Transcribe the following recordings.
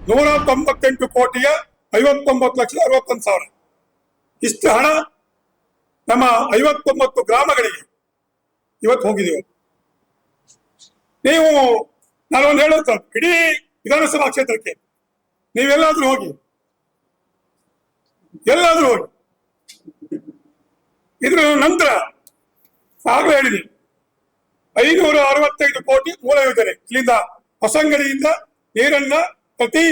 198,59,61,000 ಇಷ್ಟು ಹಣ ನಮ್ಮ 59 ಗ್ರಾಮಗಳಿಗೆ ಇವತ್ತು ಹೋಗಿದೆವು. ನೀವು ನಾನೊಂದು ಹೇಳೋದು, ಇಡೀ ವಿಧಾನಸಭಾ ಕ್ಷೇತ್ರಕ್ಕೆ ನೀವೆಲ್ಲಾದ್ರೂ ಹೋಗಿ, ಇದ್ರ ನಂತರ ಆಗಲೇ ಹೇಳಿದೆ 565 ಕೋಟಿ ಮೂಲ ಯೋಜನೆ. ಇಲ್ಲಿಂದ ಹೊಸಂಗಡಿಯಿಂದ ನೀರನ್ನ ಪ್ರತಿ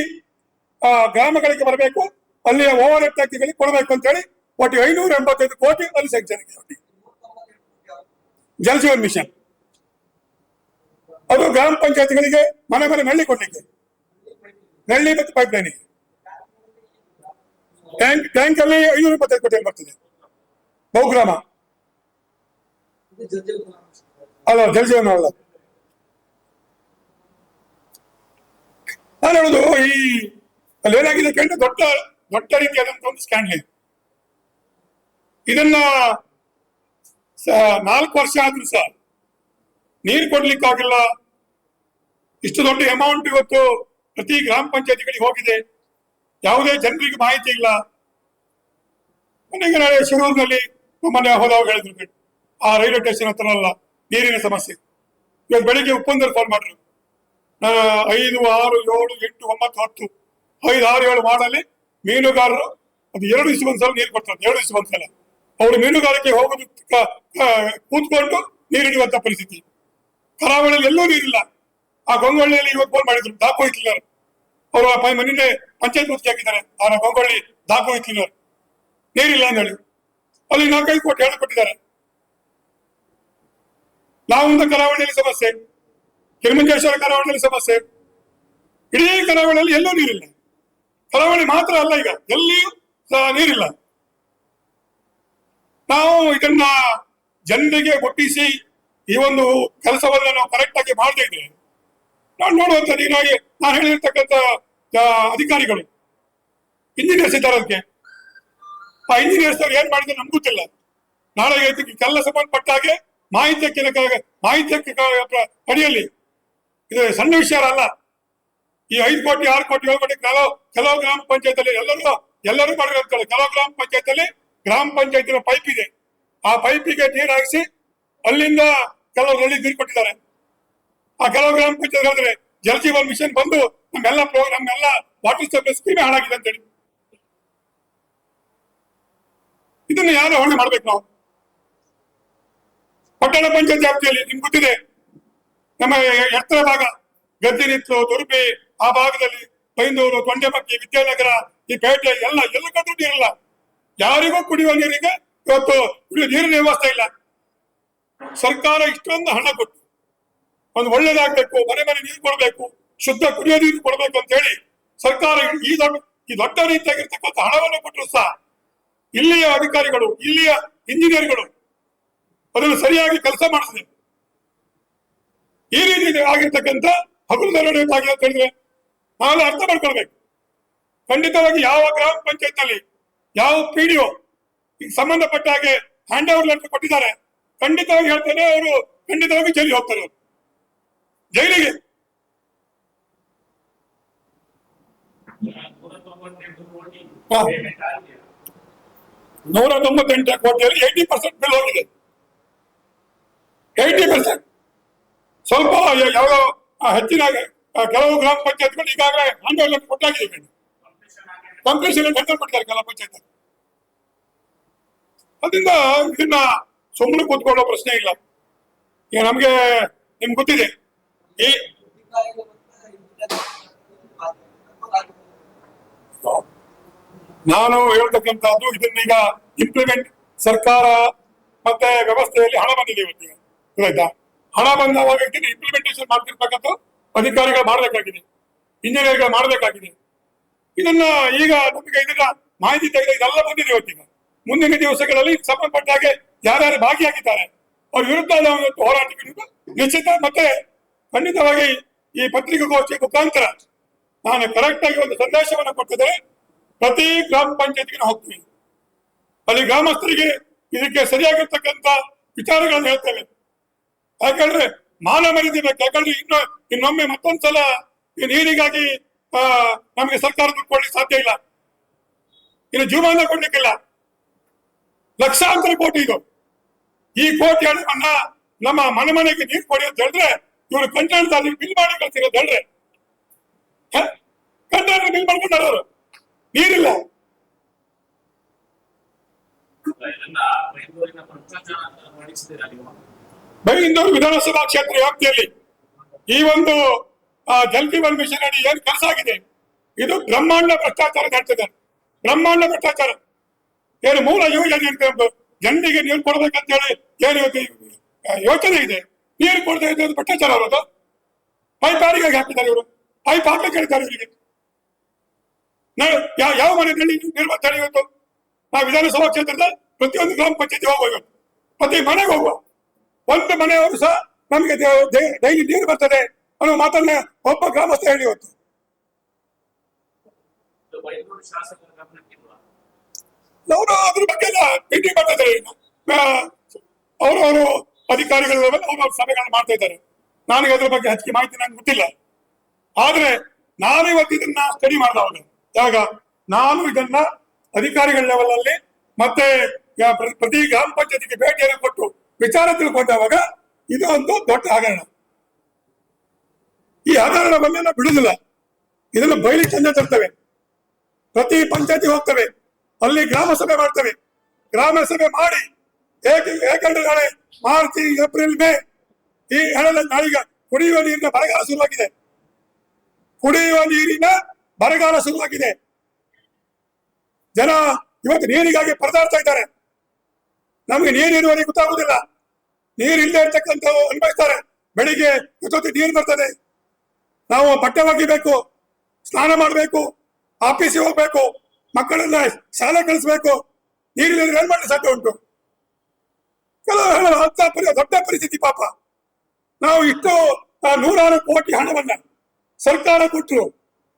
ಗ್ರಾಮಗಳಿಗೆ ಬರಬೇಕು, ಅಲ್ಲಿಯ ಓವರ್ ಹೆಡ್ ಟ್ಯಾಂಕಿಗಳಿಗೆ ಕೊಡಬೇಕು ಅಂತ ಹೇಳಿ ಒಟ್ಟು 585 ಕೋಟಿ ಅಲ್ಲಿ ಸ್ಯಾಂಕ್ಷನ್ ಆಗಿದೆ. ಜಲ್ ಜೀವನ್ ಮಿಷನ್ ಅದು ಗ್ರಾಮ ಪಂಚಾಯತ್ಗಳಿಗೆ ಮನೆ ಮನೆ ನಲ್ಲಿ ಕೊಡ್ಲಿಕ್ಕೆ, ನಲ್ಲಿ ಮತ್ತು ಪೈಪ್ ಲೈನಿಗೆ ಟ್ಯಾಂಕ್ ಅಲ್ಲಿ 525 ಕೋಟಿ ಬರ್ತದೆ. ಬಹುಗ್ರಾಮ ಅಲ್ಲ, ಜಲ್ ಜೀವನ ಅಲ್ಲ. ನಾನು ಹೇಳುದು, ಈ ಅಲ್ಲಿ ಏನಾಗಿದೆ ಕೇಳಿದ್ರೆ ದೊಡ್ಡ ದೊಡ್ಡ ರೀತಿಯಾದಂತಹ ಒಂದು ಸ್ಕ್ಯಾಂಡಲ್ ಇದೆ. ಇದನ್ನ 4 ವರ್ಷ ಆದ್ರೂ ಸಹ ನೀರು ಕೊಡ್ಲಿಕ್ಕಾಗಿಲ್ಲ. ಇಷ್ಟು ದೊಡ್ಡ ಅಮೌಂಟ್ ಇವತ್ತು ಪ್ರತಿ ಗ್ರಾಮ ಪಂಚಾಯತಿಗಳಿಗೆ ಹೋಗಿದೆ, ಯಾವುದೇ ಜನರಿಗೆ ಮಾಹಿತಿ ಇಲ್ಲ. ಮನೆಗೆ ನಾಳೆ ಶಿರೂರಿನಲ್ಲಿ ನಮ್ಮನೆ ಹೋದವಾಗ ಹೇಳಿದ್ರು, ಆ ರೈಲ್ವೆ ಸ್ಟೇಷನ್ ಹತ್ರ ಅಲ್ಲ ನೀರಿನ ಸಮಸ್ಯೆ. ಇವತ್ತು ಬೆಳಿಗ್ಗೆ ಉಪ್ಪಂದಲ್ಲಿ ಫೋನ್ ಮಾಡ್ರು, 5, 6, 7, 8, 9, 10 5, 6, 7 ಮಾಡಲ್ಲಿ ಮೀನುಗಾರರು ಅದು 2 ದಿವಸ ಒಂದ್ಸಲ ನೀರು ಕೊಡ್ತಾರೆ. 2 ದಿವಸ ಒಂದ್ಸಲ ಅವರು ಮೀನುಗಾರಿಕೆ ಹೋಗೋದು ಕೂತ್ಕೊಂಡು ನೀರು ಹಿಡಿಯುವಂತ ಪರಿಸ್ಥಿತಿ. ಕರಾವಳಿಯಲ್ಲಿ ಎಲ್ಲೂ ನೀರಿಲ್ಲ. ಆ ಗೊಂಗೊಳ್ಳಿಯಲ್ಲಿ ಇವತ್ತು ಫೋನ್ ಮಾಡಿದ್ರು, ದಾಖೋ ಕ್ಲೀನರ್ ಅವರು ಮನೆಯೇ ಪಂಚಾಯತ್ ಮುಖ್ಯ ಹಾಕಿದ್ದಾರೆ. ಅವರ ಗೊಂಗೊಳ್ಳಿ ದಾಖೋ ಕ್ಲೀನರ್ ನೀರಿಲ್ಲ ಅಂತ ಹೇಳಿ ಅಲ್ಲಿ 4-5 ಕೋಟಿ ಹೇಳಿಕೊಟ್ಟಿದ್ದಾರೆ. ನಾವುಂದ ಕರಾವಳಿಯಲ್ಲಿ ಸಮಸ್ಯೆ, ಕಿರಿಮಂಜೇಶ್ವರ ಕರಾವಳಿಯಲ್ಲಿ ಸಮಸ್ಯೆ, ಇಡೀ ಕರಾವಳಿಯಲ್ಲಿ ಎಲ್ಲೂ ನೀರಿಲ್ಲ. ಕರಾವಳಿ ಮಾತ್ರ ಅಲ್ಲ, ಈಗ ಎಲ್ಲಿಯೂ ನೀರಿಲ್ಲ. ನಾವು ಇದನ್ನ ಜನರಿಗೆ ಮುಟ್ಟಿಸಿ ಈ ಒಂದು ಕೆಲಸವನ್ನ ನಾವು ಕರೆಕ್ಟ್ ಆಗಿ ಮಾಡದೇ ಇದ್ರೆ ನಾವು ನೋಡುವಂತ ನೀರಾಗಿ ನಾನು ಹೇಳಿರ್ತಕ್ಕಂಥ ಅಧಿಕಾರಿಗಳು ಇಂಜಿನಿಯರ್ಸ್ ಇದ್ದಾರೆ. ಅದಕ್ಕೆ ಆ ಇಂಜಿನಿಯರ್ಸ್ ಅವ್ರು ಏನ್ ಮಾಡಿದ್ರೆ ನಮ್ಗೆ ಗೊತ್ತಿಲ್ಲ. ನಾಳೆ ಕೆಲ ಸಂಬಂಧಪಟ್ಟ ಹಾಗೆ ಮಾಹಿತಿ ಅಡಿಯಲ್ಲಿ ಇದು ಸಣ್ಣ ವಿಷಯ ಅಲ್ಲ. ಈ 5 ಕೋಟಿ 6 ಕೋಟಿ 7 ಕೋಟಿ ಕೆಲವು ಗ್ರಾಮ ಪಂಚಾಯತ್ ಅಲ್ಲಿ ಎಲ್ಲರೂ ಮಾಡಿರ್ತಾರೆ. ಕೆಲವು ಗ್ರಾಮ ಪಂಚಾಯತ್ ಅಲ್ಲಿ ಗ್ರಾಮ ಪಂಚಾಯತಿನ ಪೈಪ್ ಇದೆ, ಆ ಪೈಪಿಗೆ ನೀರು ಹಾಕಿಸಿ ಅಲ್ಲಿಂದ ಕೆಲವು ನಲ್ಲಿ ನೀರು ಕೊಟ್ಟಿದ್ದಾರೆ. ಆ ಕೆಲವು ಗ್ರಾಮ ಪಂಚಾಯತ್ ಹೇಳಿದ್ರೆ ಜಲ್ ಜೀವನ್ ಮಿಷನ್ ಬಂದು ನಮ್ಮೆಲ್ಲ ವಾಟರ್ ಸಪ್ಲೈ ಸ್ಕೀಮ್ ಹಾಳಾಗಿದೆ ಅಂತೇಳಿ. ಇದನ್ನ ಯಾರು ಹೊಣೆ ಮಾಡ್ಬೇಕು? ನಾವು ಪಟ್ಟಣ ಪಂಚಾಯತ್ ವ್ಯಾಪ್ತಿಯಲ್ಲಿ ನಿಮ್ಗೆ ಗೊತ್ತಿದೆ, ನಮ್ಮ ಎತ್ತರ ಭಾಗ ಗದ್ದಿನಿತ್ತು, ದುರ್ಬಿ, ಆ ಭಾಗದಲ್ಲಿ ಬೈಂದೂರು, ತೊಂಡೆಮಕ್ಕಿ, ವಿದ್ಯಾನಗರ, ಈ ಪೇಟೆ ಎಲ್ಲ ಕಟ್ಟಡ ನೀರಿಲ್ಲ. ಯಾರಿಗೂ ಕುಡಿಯುವ ನೀರಿಗೆ ಇವತ್ತು ನೀರಿನ ವ್ಯವಸ್ಥೆ ಇಲ್ಲ. ಸರ್ಕಾರ ಇಷ್ಟೊಂದು ಹಣ ಕೊಟ್ಟು ಒಂದು ಒಳ್ಳೇದಾಗಬೇಕು, ಮನೆ ಮನೆ ನೀರು ಕೊಡಬೇಕು, ಶುದ್ಧ ಕುಡಿಯೋ ನೀರು ಕೊಡಬೇಕು ಅಂತ ಹೇಳಿ ಸರ್ಕಾರ ಈ ದೊಡ್ಡ ರೀತಿಯಾಗಿರ್ತಕ್ಕಂಥ ಹಣವನ್ನು ಕೊಟ್ಟರು ಸಹ ಇಲ್ಲಿಯ ಅಧಿಕಾರಿಗಳು, ಇಲ್ಲಿಯ ಇಂಜಿನಿಯರ್ಗಳು ಅದನ್ನು ಸರಿಯಾಗಿ ಕೆಲಸ ಮಾಡಿಸಿದೆ. ಈ ರೀತಿ ಆಗಿರ್ತಕ್ಕಂಥ ಹಗುಲು ನೆರವೇರಿಕೆ ಆಗಿದೆ ಅಂತ ಹೇಳಿದ್ರೆ ನಾವೆಲ್ಲ ಅರ್ಥ ಮಾಡ್ಕೊಳ್ಬೇಕು. ಖಂಡಿತವಾಗಿ ಯಾವ ಗ್ರಾಮ ಪಂಚಾಯತ್ ನಲ್ಲಿ ಯಾವ PDO ಈಗ ಸಂಬಂಧಪಟ್ಟ ಹಾಗೆ ಹ್ಯಾಂಡ್ ಓವರ್ ಲೆಟರ್ ಕೊಟ್ಟಿದ್ದಾರೆ, ಖಂಡಿತವಾಗಿ ಹೇಳ್ತೇನೆ ಅವರು ಖಂಡಿತವಾಗಿ ಜೈಲಿಗೆ ಹೋಗ್ತಾರೆ. ಅವರು ಜೈಲಿಗೆ 198 ಕೋಟಿಯಲ್ಲಿ 80% ಬಿಲ್ ಹೋಗಿದೆ. 80% ಸ್ವಲ್ಪ ಯಾವ ಹೆಚ್ಚಿನ ಕೆಲವು ಗ್ರಾಮ ಪಂಚಾಯತ್ಗಳು ಈಗಾಗಲೇ ಹ್ಯಾಂಡ್ ಓವರ್ ಲೆಟರ್ ಕೊಟ್ಟಾಗಿದೆ. ಕಂಪ್ಲೀಷನ್ ಲೆಟರ್ ಕೊಟ್ಟಿದ್ದಾರೆ ಕೆಲವು ಪಂಚಾಯತ್. ಅದರಿಂದ ಇದನ್ನ ಸುಮ್ಮನೆ ಕೂತ್ಕೊಳ್ಳೋ ಪ್ರಶ್ನೆ ಇಲ್ಲ. ಈಗ ನಿಮ್ಗೆ ಗೊತ್ತಿದೆ, ಈ ನಾನು ಹೇಳ್ತಕ್ಕಂಥದ್ದು ಇದನ್ನೀಗ ಇಂಪ್ಲಿಮೆಂಟ್ ಸರ್ಕಾರ ಮತ್ತೆ ವ್ಯವಸ್ಥೆಯಲ್ಲಿ ಹಣ ಬಂದಿದೆ ಇವತ್ತಿಗೆ, ಆಯ್ತಾ? ಹಣ ಬಂದವಾಗ ಇಂಪ್ಲಿಮೆಂಟೇಷನ್ ಮಾಡ್ತಿರ್ತಕ್ಕಂಥ ಅಧಿಕಾರಿಗಳು ಮಾಡಬೇಕಾಗಿದೆ, ಇಂಜಿನಿಯರ್ಗಳು ಮಾಡಬೇಕಾಗಿದೆ. ಇದನ್ನ ಈಗ ನಮಗೆ ಇದನ್ನ ಮಾಹಿತಿ ತೆಗೆದ ಇದೆಲ್ಲ ಬಂದಿದೆ ಇವತ್ತಿಗ. ಮುಂದಿನ ದಿವಸಗಳಲ್ಲಿ ಸಂಬಂಧಪಟ್ಟ ಹಾಗೆ ಯಾರ್ಯಾರು ಭಾಗಿಯಾಗಿದ್ದಾರೆ ಅವ್ರ ವಿರುದ್ಧ ಹೋರಾಟಗಳಿಂದ ನಿಶ್ಚಿತ ಮತ್ತೆ ಖಂಡಿತವಾಗಿ ಈ ಪತ್ರಿಕಾಗೋಷ್ಠಿ ಮುಖಾಂತರ ನಾನು ಕರೆಕ್ಟ್ ಆಗಿ ಒಂದು ಸಂದೇಶವನ್ನು ಕೊಟ್ಟಿದ್ದರೆ ಪ್ರತಿ ಗ್ರಾಮ ಪಂಚಾಯತ್ಗೆ ಹೋಗ್ತೀವಿ, ಅಲ್ಲಿ ಗ್ರಾಮಸ್ಥರಿಗೆ ಇದಕ್ಕೆ ಸರಿಯಾಗಿರ್ತಕ್ಕಂಥ ವಿಚಾರಗಳನ್ನು ಹೇಳ್ತೇವೆ. ಯಾಕಂದ್ರೆ ಮಾನ ಮರ್ಯಾದೆ ಬೇಕು. ಯಾಕಂದ್ರೆ ಇನ್ನೊಮ್ಮೆ ಮತ್ತೊಂದ್ಸಲ ಈ ನೀರಿಗಾಗಿ ನಮಗೆ ಸರ್ಕಾರ ದುಡ್ಡು ಕೊಡ್ಲಿಕ್ಕೆ ಸಾಧ್ಯ ಇಲ್ಲ, ಇನ್ನು ಜೀವಮಾನ ಕೊಡ್ಲಿಕ್ಕಿಲ್ಲ. ಲಕ್ಷಾಂತರ ಕೋಟಿ ಇದು. ಈ ಕೋಟಿ ಹಣವನ್ನ ನಮ್ಮ ಮನೆ ಮನೆಗೆ ನೀರು ಕೊಡಿ ಅಂತ ಹೇಳಿದ್ರೆ ಇವರು ಕಂಟೈನರ್ ಬಿಲ್ ಮಾಡಿ ಕಳ್ಸಿರೋದು ಹೇಳ್ರೆ, ಕಂಟೈನರ್ ಬಿಲ್ ಮಾಡ್ಕೊಂಡಾರ ಅವರು, ನೀರಿಲ್ಲ. ಬೈಂದೂರು ವಿಧಾನಸಭಾ ಕ್ಷೇತ್ರ ವ್ಯಾಪ್ತಿಯಲ್ಲಿ ಈ ಒಂದು ಜಲ್ ಜೀವನ್ ಮಿಷನ್ ಅಡಿ ಏನ್ ಕೆಲಸ ಆಗಿದೆ, ಇದು ಬ್ರಹ್ಮಾಂಡ ಭ್ರಷ್ಟಾಚಾರ ನಡೆಸಿದೆ. ಬ್ರಹ್ಮಾಂಡ ಭ್ರಷ್ಟಾಚಾರ. ಏನು ಮೂಲ ಯೋಜನೆ ಜನರಿಗೆ ನೀರು ಕೊಡ್ಬೇಕಂತ ಹೇಳಿ ಏನು ಯೋಚನೆ ಇದೆ, ನೀರು ಕೊಡದೆ ಇದ್ದು ಭ್ರಷ್ಟಾಚಾರ ಅವರದು. ಪೈಪ್ ಯಾರಿಗೆ ಹಾಕಿದ್ದಾರೆ ಇವರು? ಪೈಪ್ ಹಾಕ್ಲಿಕ್ಕೆ ಹೇಳಿದ್ದಾರೆ ಇವರಿಗೆ. ಯಾವ ಮನೆಯಲ್ಲಿ ನೀರು ಬರ್ತಾರೆ ಇವತ್ತು? ನಾವು ವಿಧಾನಸಭಾ ಕ್ಷೇತ್ರದ ಪ್ರತಿಯೊಂದು ಗ್ರಾಮ ಪಂಚಾಯತಿ ಹೋಗುವ, ಇವತ್ತು ಪ್ರತಿ ಮನೆಗೆ ಹೋಗುವ, ಒಂದು ಮನೆಯವರು ಸಹ ನಮಗೆ ಡೈಲಿ ನೀರು ಬರ್ತದೆ ಅನ್ನೋ ಮಾತನ್ನ ಒಬ್ಬ ಗ್ರಾಮಸ್ಥ ಹೇಳಿ ಇವತ್ತು. ಅವರು ಅದ್ರ ಬಗ್ಗೆ ಎಲ್ಲ ಮೀಟಿಂಗ್ ಮಾಡ್ತಾ ಇದ್ದಾರೆ. ಅವರವರು ಅಧಿಕಾರಿಗಳ ಅವರವ್ರ ಸಭೆಗಳನ್ನ ಮಾಡ್ತಾ ಇದ್ದಾರೆ. ನನಗೆ ಅದ್ರ ಬಗ್ಗೆ ಹೆಚ್ಚಿಗೆ ಮಾಹಿತಿ ನಂಗೆ ಗೊತ್ತಿಲ್ಲ. ಆದ್ರೆ ನಾನು ಇವತ್ತು ಇದನ್ನ ಸ್ಟಡಿ ಮಾಡಿದವಾಗ, ಯಾವಾಗ ನಾನು ಇದನ್ನ ಅಧಿಕಾರಿಗಳ ಲೆವೆಲ್ ಅಲ್ಲಿ ಮತ್ತೆ ಪ್ರತಿ ಗ್ರಾಮ ಪಂಚಾಯತಿಗೆ ಭೇಟಿಯನ್ನು ಕೊಟ್ಟು ವಿಚಾರ ತಿಳ್ಕೊಂಡಾಗ ಇದು ಒಂದು ದೊಡ್ಡ ಹಗರಣ. ಈ ಹಗರಣವನ್ನ ಬಿಡುದಿಲ್ಲ, ಇದನ್ನು ಬಯಲಿಗೆ ತಂದೆ ತರ್ತವೆ. ಪ್ರತಿ ಪಂಚಾಯತಿ ಹೋಗ್ತವೆ, ಅಲ್ಲಿ ಗ್ರಾಮ ಸಭೆ ಮಾಡ್ತವೆ. ಗ್ರಾಮ ಸಭೆ ಮಾಡಿ ಏಕೆಂದ್ರೆ ನಾಳೆ ಮಾರ್ಚ್, ಏಪ್ರಿಲ್, ಮೇ ಈ ನಾಳೀಗ ಕುಡಿಯುವ ನೀರಿನ ಬರಗಾಲ ಶುರುವಾಗಿದೆ. ಕುಡಿಯುವ ನೀರಿನ ಬರಗಾಲ ಶುರುವಾಗಿದೆ. ಜನ ಇವತ್ತು ನೀರಿಗಾಗಿ ಪರದಾಡ್ತಾ ಇದ್ದಾರೆ. ನಮ್ಗೆ ನೀರಿರುವವರೆಗೆ ಗೊತ್ತಾಗುದಿಲ್ಲ. ನೀರು ಇಲ್ಲದೆ ಇರ್ತಕ್ಕಂಥ ಅನುಭವಿಸ್ತಾರೆ. ಬೆಳಿಗ್ಗೆ ಜೊತೆ ನೀರು ಬರ್ತದೆ, ನಾವು ಬಟ್ಟೆ ಒಗಿಬೇಕು, ಸ್ನಾನ ಮಾಡಬೇಕು, ಆಫೀಸಿಗೆ ಹೋಗ್ಬೇಕು, ಮಕ್ಕಳನ್ನ ಶಾಲೆ ಕಳಿಸ್ಬೇಕು. ನೀರಿಲ್ಲದ್ರೆ ಏನ್ ಮಾಡಲಿ ಸಾಧ್ಯ ಉಂಟು? ಕೆಲವು ದೊಡ್ಡ ಪರಿಸ್ಥಿತಿ ಪಾಪ. ನಾವು ಇಷ್ಟು ನೂರಾರು ಕೋಟಿ ಹಣವನ್ನ ಸರ್ಕಾರ ಕೊಟ್ಟರು,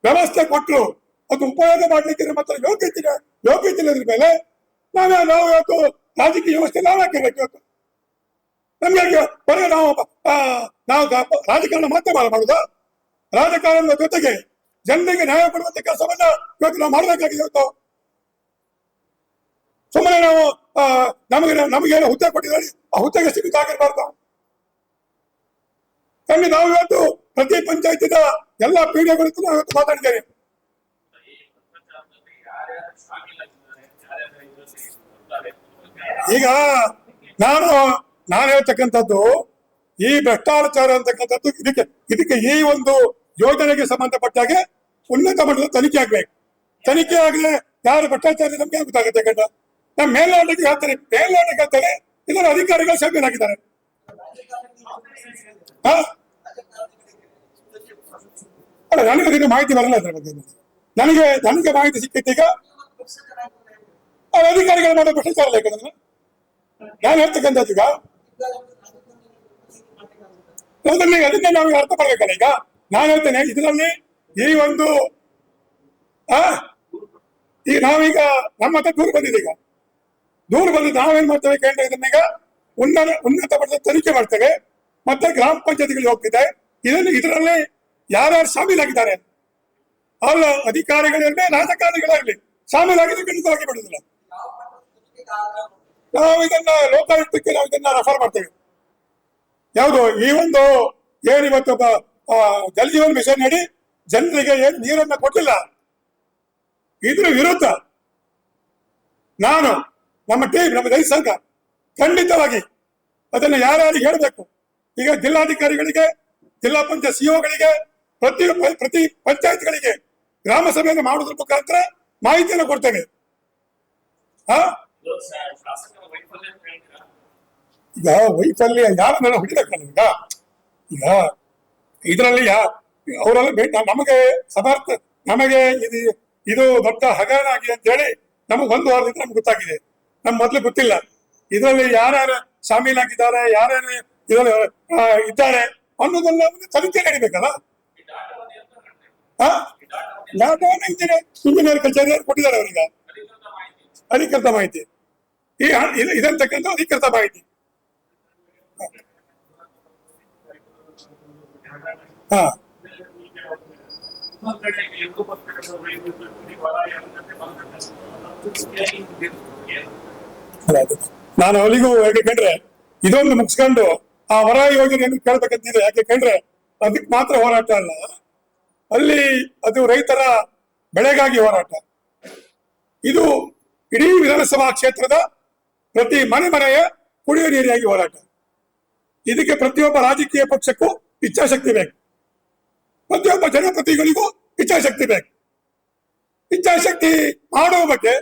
ವ್ಯವಸ್ಥೆ ಕೊಟ್ಟರು, ಅದು ಉಪಯೋಗ ಮಾಡ್ಲಿಕ್ಕೆ ಮಾತ್ರ ಯೋಗ್ಯತೆ ಇಲ್ಲದ್ರ ಮೇಲೆ ನಾವು ಇವತ್ತು ರಾಜಕೀಯ ವ್ಯವಸ್ಥೆ ನಾವ್ ಹಾಕಿರ್ಬೇಕು. ಇವತ್ತು ನಮ್ಗೆ ಹೊರಗೆ ನಾವು ರಾಜಕಾರಣ ಮಾತ್ರ ಮಾಡುದ? ರಾಜಕಾರಣದ ಜೊತೆಗೆ ಜನರಿಗೆ ನ್ಯಾಯ ಕೊಡುವಂತ ಕೆಲಸವನ್ನ ಇವತ್ತು ನಾವು ಮಾಡಬೇಕಾಗಿದೆ. ಇವತ್ತು ಸುಮ್ಮನೆ ನಾವು ನಮಗೇನು ಹುದ್ದೆ ಕೊಟ್ಟಿದ್ದಾರೆ, ಆ ಹುದ್ದೆಗೆ ಸೀಮಿತ ಆಗಿರಬಾರ್ದು. ಖಂಡಿತ ನಾವು ಇವತ್ತು ಪ್ರತಿ ಪಂಚಾಯತಿನ ಎಲ್ಲಾ ಪೀಡಿಯಗಳು ನಾವು ಇವತ್ತು ಮಾತಾಡಿದ್ದೇವೆ. ಈಗ ನಾನು ಹೇಳ್ತಕ್ಕಂಥದ್ದು ಈ ಭ್ರಷ್ಟಾಚಾರ ಅಂತಕ್ಕಂಥದ್ದು ಇದಕ್ಕೆ ಈ ಒಂದು ಯೋಜನೆಗೆ ಸಂಬಂಧಪಟ್ಟ ಹಾಗೆ ಉನ್ನತ ಮಟ್ಟದ ತನಿಖೆ ಆಗ್ಬೇಕು. ತನಿಖೆ ಆಗದೆ ಯಾರು ಭ್ರಷ್ಟಾಚಾರ ನಮ್ಗೆ ಗೊತ್ತಾಗುತ್ತೆ ಕಂಡ. ನಮ್ಮ ಮೇಲ್ನೋಟಕ್ಕೆ ಹೇಳ್ತಾರೆ ಇದರ ಅಧಿಕಾರಿಗಳು ಶಾಮೀಲಾಗಿದ್ದಾರೆ. ಅಲ್ಲ, ನನಗೆ ಮಾಹಿತಿ ಬರಲ್ಲ ಅದ್ರ ಬಗ್ಗೆ. ನನಗೆ ಮಾಹಿತಿ ಸಿಕ್ಕಿದ್ದೀಗ ಅಧಿಕಾರಿಗಳು ಮಾಡೋ ಭ್ರಷ್ಟಾಚಾರ ಲೇಖನ ನಾನು ಹೇಳ್ತಕ್ಕಂಥದ್ದು. ಈಗ ಅದನ್ನೇ ನಾವು ಅರ್ಥ ಮಾಡ್ಬೇಕಲ್ಲ. ಈಗ ನಾನು ಹೇಳ್ತೇನೆ, ಇದರಲ್ಲಿ ಈ ಒಂದು ಈಗ ನಾವೀಗ ನಮ್ಮ ಹತ್ರ ದೂರ ಬಂದಿದೆ. ಈಗ ದೂರ ಬಂದು ನಾವೇನ್ ಮಾಡ್ತೇವೆ ಕೇಳಿದ್ರೆ ಇದನ್ನೀಗ ಉನ್ನತ ಮಟ್ಟದ ತನಿಖೆ ಮಾಡ್ತೇವೆ. ಮತ್ತೆ ಗ್ರಾಮ ಪಂಚಾಯತಿಗಳಿಗೆ ಹೋಗ್ತಿದೆ. ಇದರಲ್ಲಿ ಯಾರ್ಯಾರು ಶಾಮೀಲಾಗಿದ್ದಾರೆ, ಅಲ್ಲ ಅಧಿಕಾರಿಗಳಿರಲಿ ರಾಜಕಾರಣಿಗಳಾಗಲಿ ಶಾಮೀಲಾಗಿದ್ರೆ ಖಂಡಿತವಾಗಿ ಬಿಡುದಿಲ್ಲ. ನಾವು ಇದನ್ನ ಲೋಕಾಯುಕ್ತಕ್ಕೆ ನಾವು ಇದನ್ನ ರೆಫರ್ ಮಾಡ್ತೇವೆ. ಯಾವುದು ಈ ಒಂದು ಏನಿವತ್ತು ಜಲ್ ಜೀವನ್ ಮಿಷನ್ ಅಡಿ ಜನರಿಗೆ ಏನು ನೀರನ್ನ ಕೊಟ್ಟಿಲ್ಲ, ಇದ್ರ ವಿರುದ್ಧ ನಮ್ಮ ಟೀಮ್, ನಮ್ಮ ರೈತ ಸಂಘ ಖಂಡಿತವಾಗಿ ಅದನ್ನ ಯಾರ್ಯಾರಿಗೆ ಹೇಳಬೇಕು. ಈಗ ಜಿಲ್ಲಾಧಿಕಾರಿಗಳಿಗೆ, ಜಿಲ್ಲಾ ಪಂಚಾಯತ್ ಸಿಒಗಳಿಗೆ, ಪ್ರತಿ ಪಂಚಾಯತ್ಗಳಿಗೆ ಗ್ರಾಮ ಸಭೆಯನ್ನು ಮಾಡುವುದ್ರ ಮುಖಾಂತರ ಮಾಹಿತಿಯನ್ನು ಕೊಡ್ತೇವೆ. ಈಗ ವೈಫಲ್ಯ ಯಾರನ್ನೆಲ್ಲ ಹೊಡಿಬೇಕಲ್ಲ. ಈಗ ಇದರಲ್ಲಿ ಅವರೆಲ್ಲ ನಮಗೆ ಸಮರ್ಥ, ನಮಗೆ ಇದು ದೊಡ್ಡ ಹಗರಣ ಆಗಿದೆ ಅಂತ ಹೇಳಿ ನಮಗೆ ಒಂದು ವಾರದಿಂದ ನಮ್ಗೆ ಗೊತ್ತಾಗಿದೆ. ನಮ್ ಮೊದ್ಲು ಗೊತ್ತಿಲ್ಲ. ಇದರಲ್ಲಿ ಯಾರ್ಯಾರು ಶಾಮೀಲಾಗಿದ್ದಾರೆ, ಯಾರ್ಯಾರು ಇದರಲ್ಲಿ ಇದ್ದಾರೆ ಅನ್ನೋದನ್ನ ತನಿಖೆ ನಡಿಬೇಕಲ್ಲ. ಇಂಜಿನಿಯರ್ ಕಚೇರಿ ಕೊಟ್ಟಿದ್ದಾರೆ ಅವರಿಗೆ ಅಧಿಕೃತ ಮಾಹಿತಿ. ಇದಂತಕ್ಕಂಥ ಅಧಿಕೃತ ಮಾಹಿತಿ. ನಾನು ಅವಳಿಗೂ ಯಾಕೆಂದ್ರೆ ಇದೊಂದು ಮುಗಿಸ್ಕೊಂಡು ಆ ವರ ಯೋಜನೆಯನ್ನು ಕೇಳ್ಬೇಕಂತಿದೆ. ಯಾಕೆಂದ್ರೆ ಅದಕ್ಕೆ ಮಾತ್ರ ಹೋರಾಟ ಅಲ್ಲ, ಅಲ್ಲಿ ಅದು ರೈತರ ಬೆಳೆಗಾಗಿ ಹೋರಾಟ. ಇದು ಇಡೀ ವಿಧಾನಸಭಾ ಕ್ಷೇತ್ರದ ಪ್ರತಿ ಮನೆಯ ಕುಡಿಯುವ ನೀರಿಗಾಗಿ ಹೋರಾಟ. ಇದಕ್ಕೆ ಪ್ರತಿಯೊಬ್ಬ ರಾಜಕೀಯ ಪಕ್ಷಕ್ಕೂ ಇಚ್ಛಾಶಕ್ತಿ ಬೇಕು, ಪ್ರತಿಯೊಬ್ಬ ಜನಪ್ರತಿನಿಧಿಗಳಿಗೂ ಇಚ್ಛಾಶಕ್ತಿ ಬೇಕು. ಇಚ್ಛಾಶಕ್ತಿ ಮಾಡುವ ಬಗ್ಗೆ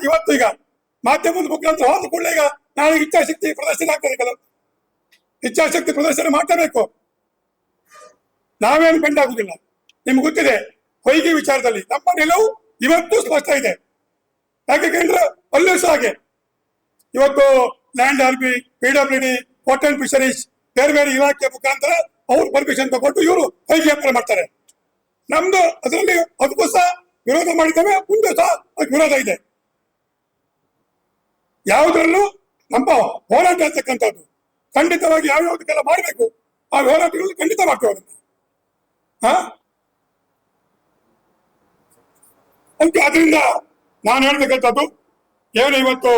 ಇವತ್ತು ಈಗ ಮಾಧ್ಯಮದ ಮುಖಾಂತರ ಹೋದ ಕೂಡಲೇ ಈಗ ನಾಳೆ ಇಚ್ಛಾಶಕ್ತಿ ಪ್ರದರ್ಶನ ಆಗ್ತದೆ. ಕೆಲವು ಇಚ್ಛಾಶಕ್ತಿ ಪ್ರದರ್ಶನ ಮಾಡಬೇಕು. ನಾವೇನು ಬೆಂಡ್ ಆಗುದಿಲ್ಲ. ನಿಮ್ಗೆ ಗೊತ್ತಿದೆ, ಹೊಯ್ಗೆ ವಿಚಾರದಲ್ಲಿ ನಮ್ಮ ನಿಲುವು ಇವತ್ತು ಸ್ಪಷ್ಟ ಇದೆ. ಯಾಕೆಂದ್ರೆ ಅಲ್ಲೂ ಸಹ ಹಾಗೆ ಇವತ್ತು land R B, PWD, port and fisheries ಬೇರೆ ಬೇರೆ ಇಲಾಖೆ ಮುಖಾಂತರ ಅವ್ರು ಪರ್ಮಿಷನ್ ತಗೊಂಡು ಇವರು ಹೊಯ್ಗೆ ವ್ಯಾಪಾರ ಮಾಡ್ತಾರೆ. ನಮ್ದು ಅದರಲ್ಲಿ ಅದಕ್ಕೂ ಸಹ ವಿರೋಧ ಮಾಡಿದ್ದೇವೆ, ಮುಂದೆ ಸಹ ಅದಕ್ಕೆ ವಿರೋಧ ಇದೆ. ಯಾವುದರಲ್ಲೂ ನಮ್ಮ ಹೋರಾಟ ಅಂತಕ್ಕಂಥದ್ದು ಖಂಡಿತವಾಗಿ ಯಾವ್ಯಾವುದಕ್ಕೆಲ್ಲ ಮಾಡಬೇಕು ಆ ಹೋರಾಟಗಳು ಖಂಡಿತ ಮಾಡ್ತೇವೆ. ಅದಕ್ಕೆ ಅದರಿಂದ ನಾನು ಹೇಳ್ತಕ್ಕಂಥದ್ದು ಏನು ಇವತ್ತು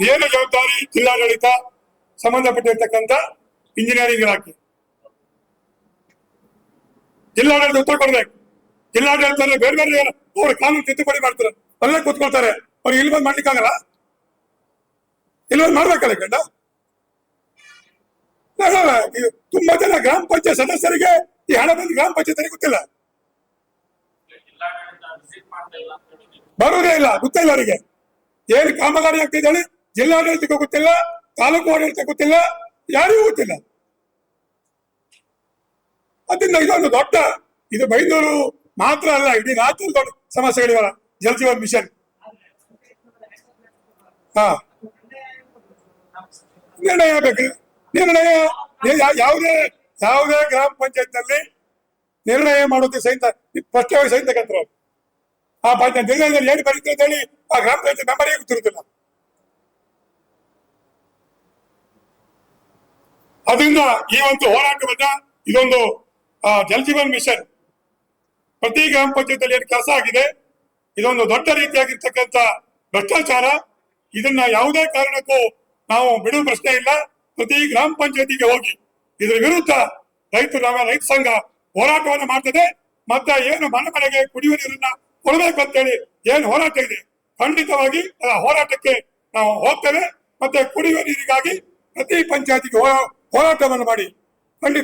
ಏನು ಜವಾಬ್ದಾರಿ ಜಿಲ್ಲಾಡಳಿತ ಸಂಬಂಧಪಟ್ಟಿರ್ತಕ್ಕಂಥ ಇಂಜಿನಿಯರಿಂಗ್ ಇಲಾಖೆ ಜಿಲ್ಲಾಡಳಿತ ಉತ್ತರ ಕೊಡ್ಬೇಕು. ಜಿಲ್ಲಾಡಳಿತ ಬೇರೆ ಬೇರೆ ಅವ್ರ ಕಾನೂನು ತಿದ್ದುಪಡಿ ಮಾಡ್ತಾರೆ, ಅಲ್ಲೇ ಕೂತ್ಕೊಳ್ತಾರೆ. ಅವ್ರಿಗೆ ಇಲ್ಲಿ ಬಂದು ಮಾಡ್ಲಿಕ್ಕಾಗಲ್ಲ, ಇಲ್ಲಿ ಬಂದು ಮಾಡ್ಬೇಕಲ್ಲ ಗಂಡ. ತುಂಬಾ ಜನ ಗ್ರಾಮ ಪಂಚಾಯತ್ ಸದಸ್ಯರಿಗೆ ಈ ಹಣ ಬಂದು ಗ್ರಾಮ ಪಂಚಾಯತ್ ಗೊತ್ತಿಲ್ಲ, ಬರುವುದೇ ಇಲ್ಲ, ಗೊತ್ತಿಲ್ಲ ಅವರಿಗೆ ಏನು ಕಾಮಗಾರಿ ಆಗ್ತಿದೆ ಹೇಳಿ. ಜಿಲ್ಲಾಡಳಿತಕ್ಕೂ ಗೊತ್ತಿಲ್ಲ, ತಾಲೂಕು ಆಡಳಿತ ಗೊತ್ತಿಲ್ಲ, ಯಾರಿಗೂ ಗೊತ್ತಿಲ್ಲ. ಅದರಿಂದ ಇದೊಂದು ದೊಡ್ಡ, ಇದು ಬೈಂದೂರು ಮಾತ್ರ ಅಲ್ಲ, ಇಡೀ ರಾಜ್ಯದ ದೊಡ್ಡ ಸಮಸ್ಯೆಗಳಿವಲ್ಲ ಜಲ್ ಜೀವನ್ ಮಿಷನ್. ನಿರ್ಣಯ ಬೇಕು. ನಿರ್ಣಯ ಯಾವುದೇ ಗ್ರಾಮ ಪಂಚಾಯತ್ ನಲ್ಲಿ ನಿರ್ಣಯ ಮಾಡೋದು ಸಹಿತ ಸ್ಪಷ್ಟವಾಗಿ ಸಹಿತ ತಗೊಂಡ್ರು. ಆ ನಿರ್ಣಯದಲ್ಲಿ ಏನು ಬರೀತಾರೆ ಅಂತ ಹೇಳಿ ಆ ಗ್ರಾಮ ಪಂಚಾಯತ್ ಮೆಂಬರಿಗೆ ಗೊತ್ತಿರುತ್ತಿಲ್ಲ. ಅದರಿಂದ ಈ ಒಂದು ಹೋರಾಟವನ್ನ, ಇದೊಂದು ಜಲ್ ಜೀವನ್ ಮಿಷನ್ ಪ್ರತಿ ಗ್ರಾಮ ಪಂಚಾಯತ್ ಅಲ್ಲಿ ಏನು ಕೆಲಸ ಆಗಿದೆ, ಇದೊಂದು ದೊಡ್ಡ ರೀತಿಯಾಗಿರ್ತಕ್ಕಂಥ ಭ್ರಷ್ಟಾಚಾರ. ಇದನ್ನ ಯಾವುದೇ ಕಾರಣಕ್ಕೂ ನಾವು ಬಿಡುವ ಪ್ರಶ್ನೆ ಇಲ್ಲ. ಪ್ರತಿ ಗ್ರಾಮ ಪಂಚಾಯತಿಗೆ ಹೋಗಿ ಇದರ ವಿರುದ್ಧ ರೈತ ಸಂಘ ಹೋರಾಟವನ್ನ ಮಾಡ್ತದೆ. ಮತ್ತೆ ಏನು ಮನೆಗೆ ಕುಡಿಯುವ ನೀರನ್ನ ಕೊಡಬೇಕು ಅಂತೇಳಿ ಏನು ಹೋರಾಟ ಇದೆ, ಖಂಡಿತವಾಗಿ ಹೋರಾಟಕ್ಕೆ ನಾವು ಹೋಗ್ತೇವೆ. ಮತ್ತೆ ಕುಡಿಯುವ ನೀರಿಗಾಗಿ ಪ್ರತಿ ಪಂಚಾಯತಿಗೆ ಹೋರಾಟವನ್ನು ಮಾಡಿ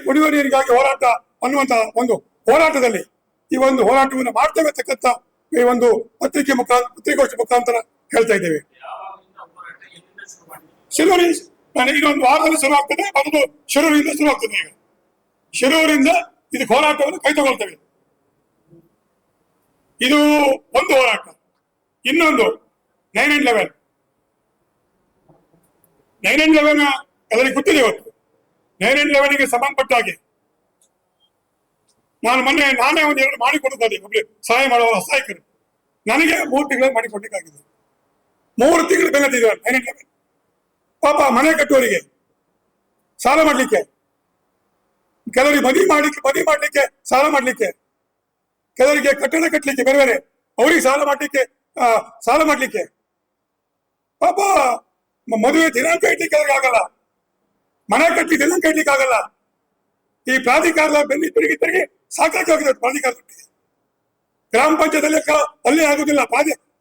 ಕುಡಿಯುವ ನೀರಿಗಾಗಿ ಹೋರಾಟ ಅನ್ನುವಂತ ಒಂದು ಹೋರಾಟದಲ್ಲಿ ಈ ಒಂದು ಹೋರಾಟವನ್ನು ಮಾಡ್ತೇವೆ ಅಂತಕ್ಕಂಥ ಈ ಒಂದು ಪತ್ರಿಕೋಷ್ಠಿ ಮುಖಾಂತರ ಹೇಳ್ತಾ ಇದ್ದೇವೆ. ಶಿರೂರಿ ಇನ್ನೊಂದು ವಾರದಲ್ಲಿ ಶುರು ಆಗ್ತದೆ, ಅದು ಶಿರೂರಿಂದ ಶುರು ಆಗ್ತದೆ. ಈಗ ಶಿರೂರಿಂದ ಇದಕ್ಕೆ ಹೋರಾಟವನ್ನು ಕೈ ತಗೊಳ್ತೇವೆ. ಇದು ಒಂದು ಹೋರಾಟ. ಇನ್ನೊಂದು 9/11 ಎಲ್ಲರಿಗೂ ಗೊತ್ತಿದೆ. ಇವತ್ತು 9/11ಗೆ ಸಂಬಂಧಪಟ್ಟ ಹಾಗೆ ನಾನೇ ಒಂದು ಎರಡು ಮಾಡಿಕೊಡುತ್ತದೆ. ಒಬ್ಬರು ಸಹಾಯ ಮಾಡುವ ಸಹಾಯಕರು ನನಗೆ 3 ತಿಂಗಳು ಮಾಡಿಕೊಡ್ಲಿಕ್ಕಾಗಿದೆ. 3 ತಿಂಗಳು ಬೆನ್ನತ್ತಿದ್ದಾರೆ 9/11. ಪಾಪ ಮನೆ ಕಟ್ಟುವವರಿಗೆ ಸಾಲ ಮಾಡ್ಲಿಕ್ಕೆ, ಕೆಲವರಿಗೆ ಮದುವೆ ಮಾಡ್ಲಿಕ್ಕೆ ಸಾಲ ಮಾಡ್ಲಿಕ್ಕೆ, ಕೆಲವರಿಗೆ ಕಟ್ಟಡ ಕಟ್ಟಲಿಕ್ಕೆ ಬೇರೆ ಬೇರೆ ಅವರಿಗೆ ಸಾಲ ಮಾಡ್ಲಿಕ್ಕೆ ಪಾಪ ಮದುವೆ ದಿನಾಂಕ ಇಡ್ಲಿಕ್ಕೆ ಅವ್ರಿಗೆ ಆಗಲ್ಲ, ಮನೆ ಕಟ್ಲಿ ದಿನಾಂಕ ಇಡ್ಲಿಕ್ಕೆ ಆಗಲ್ಲ. ಈ ಪ್ರಾಧಿಕಾರದ ಬೆನ್ನಿ ತಿರುಗಿ ಸಾಕಾಗಿ ಪ್ರಾಧಿಕಾರದೊಟ್ಟಿಗೆ ಗ್ರಾಮ ಪಂಚಾಯತ್ ಅಲ್ಲಿ ಆಗುದಿಲ್ಲ.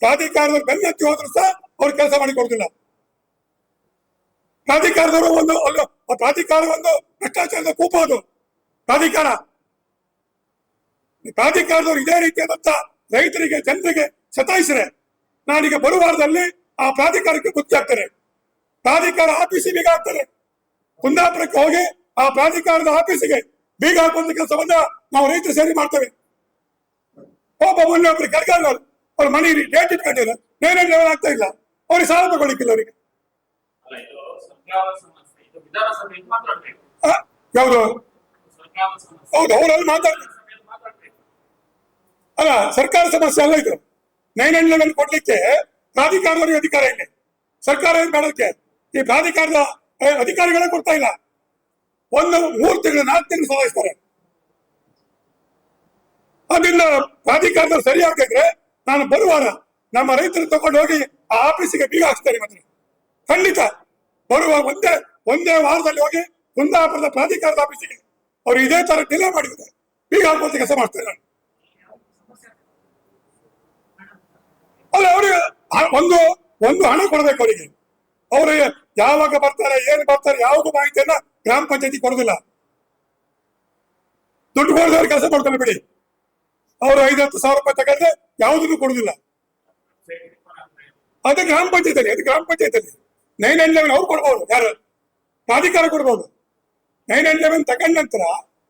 ಪ್ರಾಧಿಕಾರದ ಬೆನ್ನಿ ಹತ್ತಿ ಹೋದ್ರು ಸಹ ಅವ್ರು ಕೆಲಸ ಮಾಡಿ ಕೊಡುದಿಲ್ಲ. ಪ್ರಾಧಿಕಾರದವರು ಒಂದು ಭ್ರಷ್ಟಾಚಾರದ ಕೂಪ. ಅದು ಪ್ರಾಧಿಕಾರದವರು ಇದೇ ರೀತಿಯಾದಂತ ರೈತರಿಗೆ ಜನರಿಗೆ ಸತಾಯಿಸಿದ್ರೆ ನಾನೀಗ ಬರುವಾರದಲ್ಲಿ ಆ ಪ್ರಾಧಿಕಾರಕ್ಕೆ ಗುತ್ತಿ ಆಗ್ತಾರೆ. ಪ್ರಾಧಿಕಾರ ಆಫೀಸಿಗೆ ಬೀಗ ಹಾಕ್ತಾರೆ. ಕುಂದಾಪುರಕ್ಕೆ ಹೋಗಿ ಆ ಪ್ರಾಧಿಕಾರದ ಆಫೀಸಿಗೆ ಬೀಗ ಹಾಕುವಂತ ಕೆಲಸವನ್ನ ನಾವು ರೈತರು ಸೇರಿ ಮಾಡ್ತೇವೆ. ಮೊನ್ನೆ ಒಬ್ರು ಕರ್ಕೊಂಡು ಅವ್ರ ಮನೆ ಡೇಟ್ ಇಟ್ಕೊಂಡಿಲ್ಲ, 9/11 ಆಗ್ತಾ ಇಲ್ಲ, ಅವ್ರಿಗೆ ಸಾಲ ತಗೊಳ್ಳಿಕ್ಕಿಲ್ಲ. ಅವರಿಗೆ ಯಾವುದು ಹೌದು, ಅವರಲ್ಲಿ ಮಾತಾಡ್ತಾರೆ. ಅಲ್ಲ, ಸರ್ಕಾರ ಸಮಸ್ಯೆ ಅಲ್ಲ ಇದು. 9/11 ಕೊಡ್ಲಿಕ್ಕೆ ಪ್ರಾಧಿಕಾರದವರಿಗೆ ಅಧಿಕಾರ ಇಲ್ಲ. ಸರ್ಕಾರ ಏನ್ ಮಾಡೋದಕ್ಕೆ ಈ ಪ್ರಾಧಿಕಾರದ ಅಧಿಕಾರಿಗಳೇ ಕೊಡ್ತಾ ಇಲ್ಲ. ಒಂದು 3 ತಿಂಗಳು 4 ತಿಂಗಳು ಸದಾಯಿಸ್ತಾರೆ. ಅದರಿಂದ ಪ್ರಾಧಿಕಾರದಲ್ಲಿ ಸರಿ ಆಗ್ತಿದ್ರೆ ನಾನು ಬರುವಾರ ನಮ್ಮ ರೈತರು ತಗೊಂಡು ಹೋಗಿ ಆ ಆಫೀಸಿಗೆ ಬೀಗ ಹಾಕ್ತಾರೆ. ಮಾತ್ರ ಖಂಡಿತ ಬರುವ ಒಂದೇ ವಾರದಲ್ಲಿ ಹೋಗಿ ಕುಂದಾಪುರದ ಪ್ರಾಧಿಕಾರದ ಆಫೀಸಿಗೆ ಅವರು ಇದೇ ತರ ಡಿಲೇ ಮಾಡಿದ್ದಾರೆ, ಬೀಗ ಹಾಕುವಂತ ಕೆಲಸ ಮಾಡ್ತಾರೆ. ನಾನು ಅಲ್ಲ, ಅವರಿಗೆ ಒಂದು ಹಣ ಕೊಡ್ಬೇಕು ಅವರಿಗೆ. ಅವರು ಯಾವಾಗ ಬರ್ತಾರೆ, ಏನು ಬರ್ತಾರೆ, ಯಾವಾಗ ಮಾಹಿತಿಯನ್ನ ಗ್ರಾಮ ಪಂಚಾಯತಿ ಕೊಡುದಿಲ್ಲ. ದುಡ್ಡು ಕೊಡದವ್ರು ಕೆಲಸ ಮಾಡ್ತಾರೆ ಬಿಡಿ. ಅವರು 5-10 ಸಾವಿರ ರೂಪಾಯಿ ತಗೊಂಡ್ರೆ ಯಾವುದನ್ನು ಕೊಡುದಿಲ್ಲ. ಅದು ಗ್ರಾಮ ಪಂಚಾಯತಿಯಲ್ಲಿ 911 ಅವ್ರು ಕೊಡ್ಬೋದು, ಯಾರು ಪ್ರಾಧಿಕಾರ ಕೊಡ್ಬೋದು. 911 ತಗೊಂಡ ನಂತರ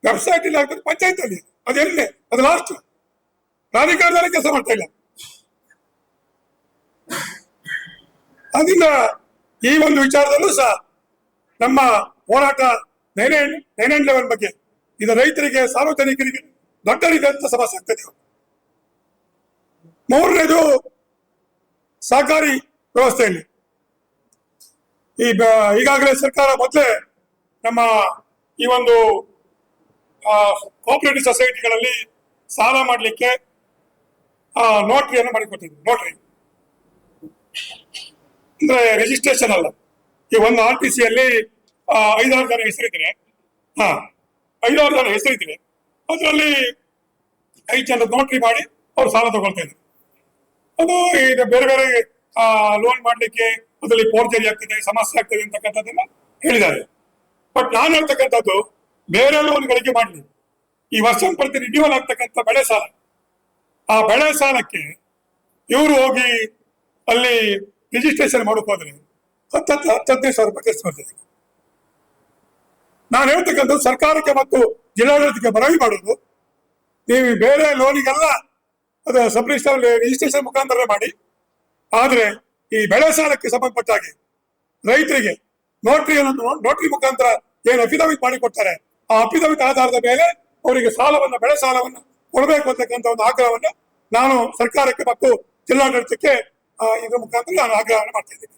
ವೆಬ್ಸೈಟ್ ಇಲ್ಲ ಆಗ್ತದೆ ಪಂಚಾಯತ್ ಅಲ್ಲಿ, ಅದೆಲ್ಲೇ ಅದು ಲಾಸ್ಟ್. ಪ್ರಾಧಿಕಾರದಲ್ಲಿ ಕೆಲಸ ಮಾಡ್ತಾ ಇಲ್ಲ. ಅದರಿಂದ ಈ ಒಂದು ವಿಚಾರದಲ್ಲೂ ಸಹ ನಮ್ಮ ಹೋರಾಟ 911 ಬಗ್ಗೆ ಇದು ರೈತರಿಗೆ, ಸಾರ್ವಜನಿಕರಿಗೆ ದೊಡ್ಡ ರೀತಿಯಾದಂತಹ ಸಮಸ್ಯೆ ಆಗ್ತದೆ. 3ನೇದು ಸಹಕಾರಿ ವ್ಯವಸ್ಥೆಯಲ್ಲಿ ಈಗಾಗಲೇ ಸರ್ಕಾರ ಮೊದಲೇ ನಮ್ಮ ಈ ಒಂದು ಕೋಆಪರೇಟಿವ್ ಸೊಸೈಟಿಗಳಲ್ಲಿ ಸಾಲ ಮಾಡಲಿಕ್ಕೆ ನೋಟ್ರಿಯನ್ನು ಮಾಡಿಕೊಟ್ಟಿದ್ರು. ನೋಟ್ರಿ ಅಂದ್ರೆ ರಿಜಿಸ್ಟ್ರೇಷನ್ ಅಲ್ಲ. ಈ ಒಂದು RTC ಅಲ್ಲಿ 5-6 ಜನ ಹೆಸರಿದ್ರೆ 5-6 ಜನ ಹೆಸರಿದ್ರೆ ಅದರಲ್ಲಿ 5 ಜನ ನೋಟ್ರಿ ಮಾಡಿ ಅವ್ರು ಸಾಲ ತಗೊಳ್ತಾ ಇದ್ರು. ಅದು ಈಗ ಬೇರೆ ಬೇರೆ ಲೋನ್ ಮಾಡ್ಲಿಕ್ಕೆ ಅದರಲ್ಲಿ ಫೋರ್ಜರಿ ಆಗ್ತದೆ, ಸಮಸ್ಯೆ ಆಗ್ತದೆ ಅಂತಕ್ಕಂಥದ್ದನ್ನ ಹೇಳಿದ್ದಾರೆ. ಬಟ್ ನಾನು ಹೇಳ್ತಕ್ಕಂಥದ್ದು ಬೇರೆ ಲೋನ್ಗಳಿಗೆ ಮಾಡಲಿ. ಈ ವರ್ಷ ಪ್ರತಿ ರಿನ್ಯೂವಲ್ ಆಗ್ತಕ್ಕಂಥ ಬೆಳೆ ಸಾಲ, ಆ ಬೆಳೆ ಸಾಲಕ್ಕೆ ಇವರು ಹೋಗಿ ಅಲ್ಲಿ ರಿಜಿಸ್ಟ್ರೇಷನ್ ಮಾಡೋಕೆ ಹೋದ್ರೆ 10-15 ಸಾವಿರ ರೂಪಾಯಿ ಖರ್ಚು ಬರ್ತದೆ. ನಾನು ಹೇಳ್ತಕ್ಕಂಥದ್ದು ಸರ್ಕಾರಕ್ಕೆ ಮತ್ತು ಜಿಲ್ಲಾಡಳಿತಕ್ಕೆ ಮನವಿ ಮಾಡೋದು, ನೀವು ಬೇರೆ ಲೋನಿಗೆಲ್ಲ ಅದು ಸಬ್ ರಿಜಿಸ್ಟ್ರೇಷನ್ ಮುಖಾಂತರ ಮಾಡಿ. ಆದ್ರೆ ಈ ಬೆಳೆ ಸಾಲಕ್ಕೆ ಸಂಬಂಧಪಟ್ಟ ಹಾಗೆ ರೈತರಿಗೆ ನೋಟ್ರಿ ಮುಖಾಂತರ ಏನು ಅಫಿಡವಿಟ್ ಮಾಡಿ ಕೊಡ್ತಾರೆ, ಆ ಅಫಿಡವಿಟ್ ಆಧಾರದ ಮೇಲೆ ಅವರಿಗೆ ಬೆಳೆ ಸಾಲವನ್ನು ಕೊಡಬೇಕು ಅಂತಕ್ಕಂಥ ಒಂದು ಆಗ್ರಹವನ್ನು ನಾನು ಸರ್ಕಾರಕ್ಕೆ ಮತ್ತು ಜಿಲ್ಲಾಡಳಿತಕ್ಕೆ ಇದ್ರ ಮುಖಾಂತರ ನಾನು ಆಗ್ರಹವನ್ನು ಮಾಡ್ತಾ ಇದ್ದೀನಿ.